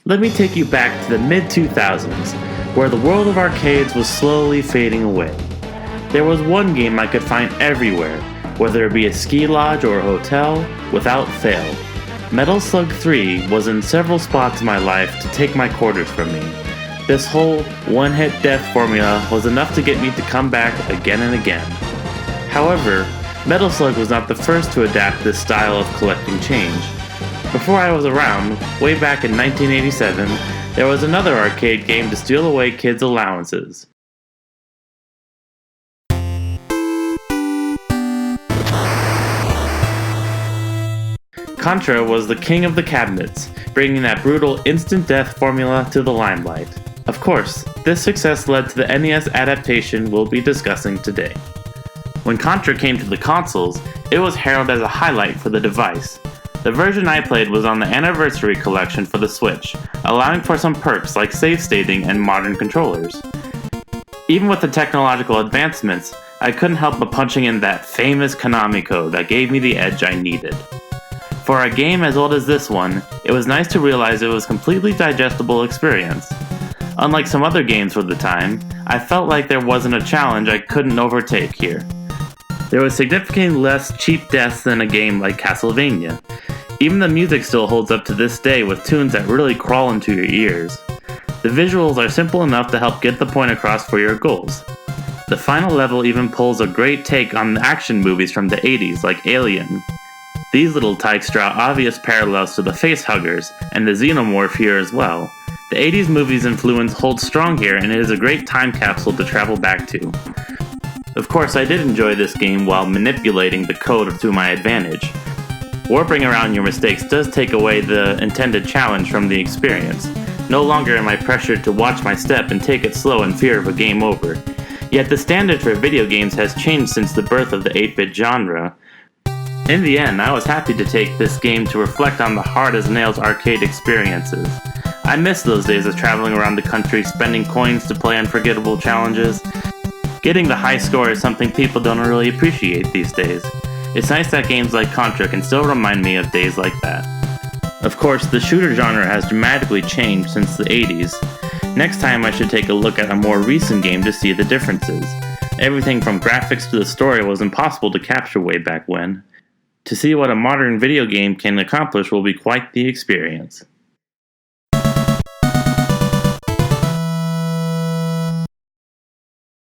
Let me take you back to the mid-2000s, where the world of arcades was slowly fading away. There was one game I could find everywhere, whether it be a ski lodge or a hotel, without fail. Metal Slug 3 was in several spots in my life to take my quarters from me. This whole one-hit death formula was enough to get me to come back again and again. However, Metal Slug was not the first to adapt this style of collecting change. Before I was around, way back in 1987, there was another arcade game to steal away kids' allowances. Contra was the king of the cabinets, bringing that brutal instant death formula to the limelight. Of course, this success led to the NES adaptation we'll be discussing today. When Contra came to the consoles, it was heralded as a highlight for the device. The version I played was on the Anniversary Collection for the Switch, allowing for some perks like save stating and modern controllers. Even with the technological advancements, I couldn't help but punching in that famous Konami code that gave me the edge I needed. For a game as old as this one, it was nice to realize it was a completely digestible experience. Unlike some other games for the time, I felt like there wasn't a challenge I couldn't overtake here. There was significantly less cheap deaths than a game like Castlevania. Even the music still holds up to this day with tunes that really crawl into your ears. The visuals are simple enough to help get the point across for your goals. The final level even pulls a great take on action movies from the 80s like Alien. These little tykes draw obvious parallels to the facehuggers and the xenomorph here as well. The 80s movie's influence holds strong here, and it is a great time capsule to travel back to. Of course, I did enjoy this game while manipulating the code to my advantage. Warping around your mistakes does take away the intended challenge from the experience. No longer am I pressured to watch my step and take it slow in fear of a game over. Yet the standard for video games has changed since the birth of the 8-bit genre. In the end, I was happy to take this game to reflect on the hard-as-nails arcade experiences. I miss those days of traveling around the country spending coins to play unforgettable challenges. Getting the high score is something people don't really appreciate these days. It's nice that games like Contra can still remind me of days like that. Of course, the shooter genre has dramatically changed since the 80s. Next time I should take a look at a more recent game to see the differences. Everything from graphics to the story was impossible to capture way back when. To see what a modern video game can accomplish will be quite the experience.